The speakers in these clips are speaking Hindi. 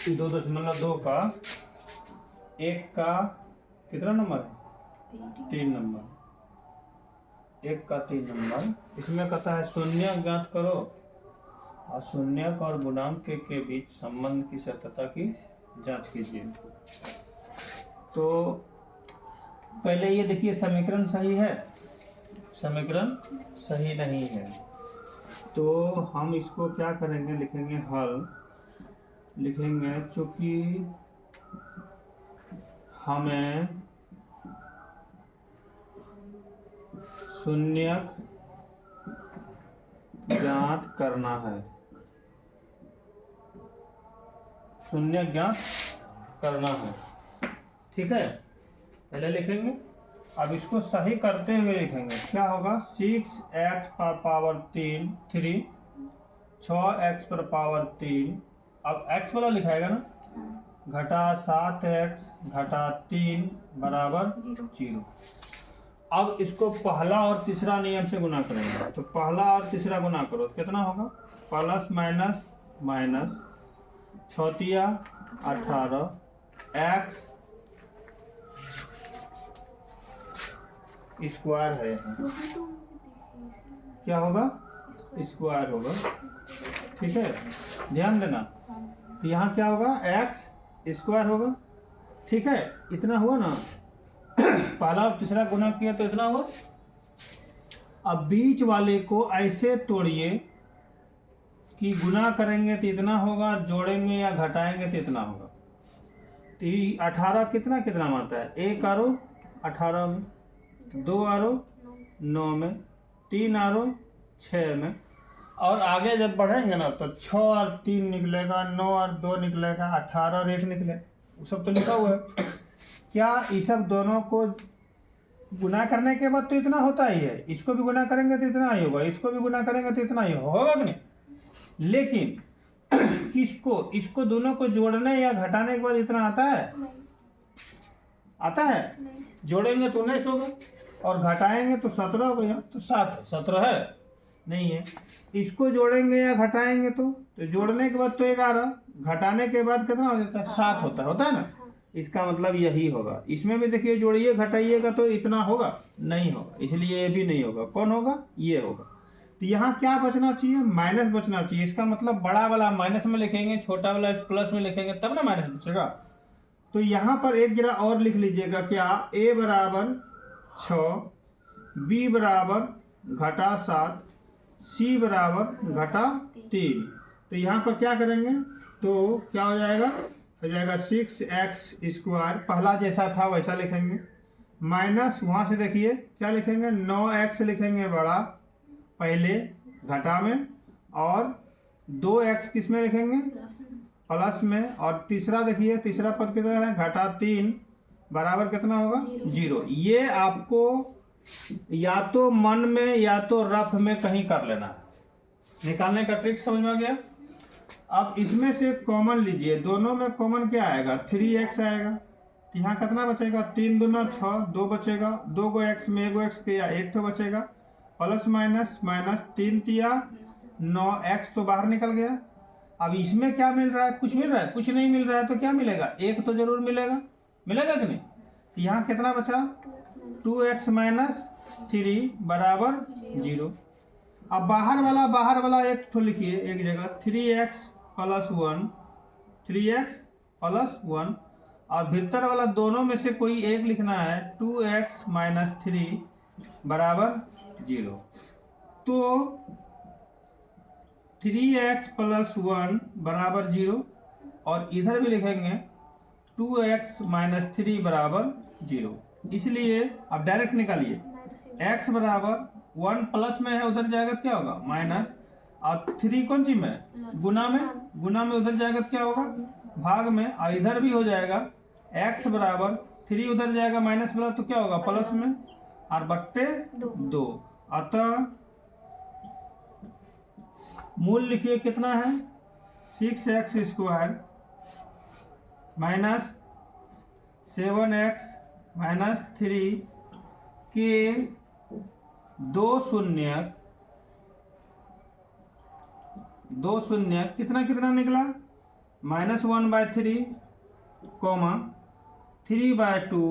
2.2 का 1 का कितना नंबर है? 3 नंबर। 1 का 3 नंबर। इसमें कहता है शून्य ज्ञात करो और शून्यक और गुणांक के बीच संबंध की सत्यता की जांच कीजिए। तो पहले ये देखिए समीकरण सही है, समीकरण सही नहीं है। तो हम इसको क्या करेंगे, लिखेंगे हल, लिखेंगे चूंकि हमें शून्यक ज्ञात करना है, शून्य ज्ञात करना है। ठीक है, पहले लिखेंगे। अब इसको सही करते हुए लिखेंगे क्या होगा, 6x पर पावर 3 6x पर पावर 3। अब x वाला लिखाएगा ना, घटा 7x घटा 3 बराबर 0। अब इसको पहला और तीसरा नियम से गुना करेंगे। तो पहला और तीसरा गुना करो तो कितना होगा, plus minus minus 6 18 x square है, क्या होगा, स्क्वायर होगा। ठीक है, ध्यान देना। तो यहाँ क्या होगा, x स्क्वायर होगा। ठीक है, इतना हुआ ना, पहला और तीसरा गुना किया तो इतना हुआ। अब बीच वाले को ऐसे तोड़िए कि गुना करेंगे तो इतना होगा, जोड़ेंगे या घटाएंगे तो इतना होगा। तो 18 कितना कितना में आता है, 1 आरो 18 में, 2 आरो 9 में, 3 आरो 6 में। और आगे जब बढ़ेंगे ना तो 6 और 3 निकलेगा, 9 और 2 निकलेगा, 18 और 1 निकलेगा। वो सब तो लिखा हुआ है। क्या ये सब दोनों को गुना करने के बाद तो इतना होता ही है, इसको भी गुना करेंगे तो इतना ही होगा, इसको भी गुना करेंगे तो इतना ही होगा कि नहीं। लेकिन किसको, इसको दोनों को जोड़ने या घटाने के बाद इतना आता है, आता है। जोड़ेंगे तो 19 होगा और घटाएंगे तो 17 हो गया, तो 17 है, नहीं है। इसको जोड़ेंगे या घटाएंगे तो जोड़ने के बाद तो 11, घटाने के बाद कितना हो जाता है, 7 होता है ना। इसका मतलब यही होगा। इसमें भी देखिए जोड़िए घटाइएगा तो इतना होगा, नहीं होगा, इसलिए ये भी नहीं होगा। कौन होगा, ये होगा। तो यहाँ क्या बचना चाहिए, माइनस बचना चाहिए। इसका मतलब बड़ा वाला माइनस में लिखेंगे, छोटा वाला प्लस में लिखेंगे, तब ना माइनस बचेगा। तो यहाँ पर एक जरा और लिख लीजिएगा, क्या, a बराबर 6, b बराबर घटा 7, c बराबर घटा 3। तो यहाँ पर क्या करेंगे, तो क्या हो जाएगा 6x स्क्वायर, पहला जैसा था वैसा लिखेंगे, माइनस वहाँ से देखिए क्या लिखेंगे, 9x लिखेंगे बड़ा पहले घटा में, और 2x किस में लिखेंगे, प्लस में। और तीसरा देखिए, तीसरा पद कितना है, घटा 3 बराबर कितना होगा, 0। ये आपको या तो मन में या तो रफ में कहीं कर लेना है, निकालने का ट्रिक समझ में आ गया। अब इसमें से कॉमन लीजिए, दोनों में कॉमन क्या आएगा, 3x आएगा। तो यहाँ कितना बचेगा, 3 दूना 6, 2 बचेगा, 2 को x में 1 को x किया 1 तो बचेगा, प्लस माइनस माइनस 3 तिया 9, x तो बाहर निकल गया। अब इसमें क्या मिल रहा है, कुछ मिल रहा है, कुछ नहीं मिल रहा है। तो क्या मिलेगा, 1 तो जरूर मिलेगा, मिलेगा कि नहीं। तो यहाँ कितना बचा, 2x माइनस 3 बराबर 0। अब बाहर वाला एक तो लिखिए एक जगह, 3x प्लस 1, 3x प्लस 1। और भीतर वाला दोनों में से कोई एक लिखना है, 2x माइनस 3 बराबर 0। तो 3x प्लस 1 बराबर 0, और इधर भी लिखेंगे 2x माइनस 3 बराबर 0। इसलिए अब डायरेक्ट निकालिए, x बराबर 1 प्लस में है, उधर जाएगा क्या होगा, माइनस, और 3 कौन सी में, गुना में उधर जाएगा क्या होगा, भाग में। और इधर भी हो जाएगा, x बराबर 3 उधर जाएगा माइनस वाला तो क्या होगा, प्लस में, और बट्टे 2। अतः मूल लिखिए कितना है, 6x square minus 7x minus 3 के 2 शून्य कितना कितना निकला, -1/3, 3/2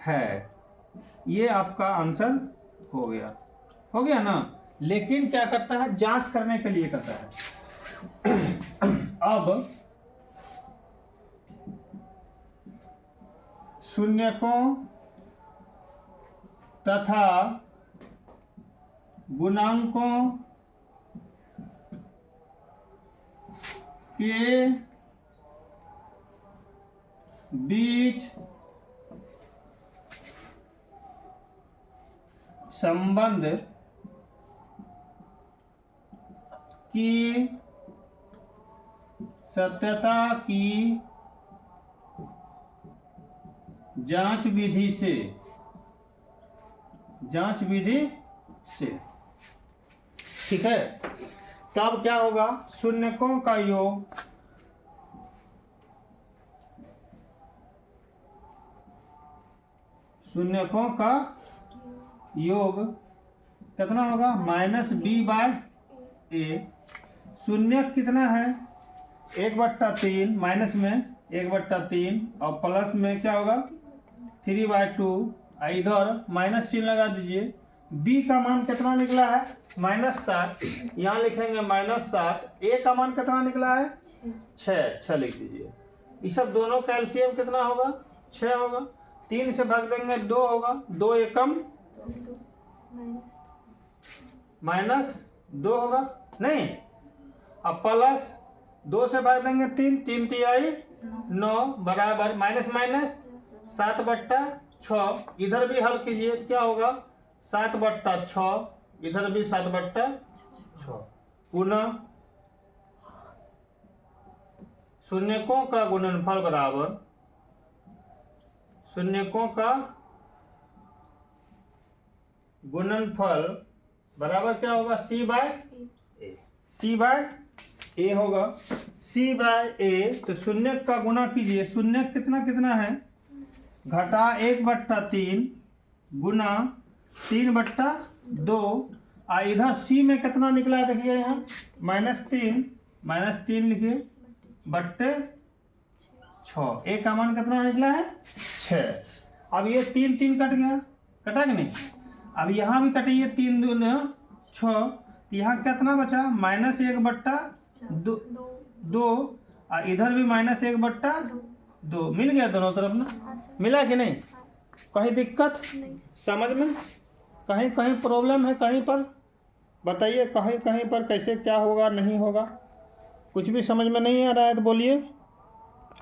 है। ये आपका आंसर हो गया ना। लेकिन क्या करता है, जांच करने के लिए करता है। अब शून्यकों तथा गुणांकों के बीच संबंध की सत्यता की जांच विधि से ठीक है। तब क्या होगा, शून्यकों का योग कितना होगा, -b/a। शून्य कितना है, 1/3, माइनस में 1/3 और प्लस में क्या होगा 3/2। इधर माइनस चिन्ह लगा दीजिए। b का मान कितना निकला है, -7। यहाँ लिखेंगे -7। a का मान कितना निकला है, 6 लिख दीजिए। ये सब दोनों का एलसीएम कितना होगा, 6 होगा। 3 से भाग देंगे 2 होगा, 2 एकम -2 होगा नहीं। अब प्लस 2 से भाग देंगे 3, 3 तिहाई 9 बराबर -/7/6। इधर भी हल कीजिए, क्या होगा 7/6, इधर भी 7/6। पुनः शून्यकों का गुणनफल बराबर क्या होगा, c/a होगा। c/a तो शून्य का गुना कीजिए। शून्य कितना है, घटा 1/3 गुना 3/2। इधर c में कितना निकला है, देखिए यहाँ -3 लिखिए बट्टे 6। a का मान कितना निकला है, 6। अब ये 3 कट गया, कटा कि नहीं। अब यहाँ भी कटिए, 3 दूनी 6। यहाँ कितना बचा, -1/2 और इधर भी -1/2। मिल गया दोनों तरफ ना, मिला कि नहीं। कहीं दिक्कत समझ में, कहीं प्रॉब्लम है, कहीं पर बताइए, कहीं पर कैसे क्या होगा नहीं होगा, कुछ भी समझ में नहीं आ रहा है तो बोलिए।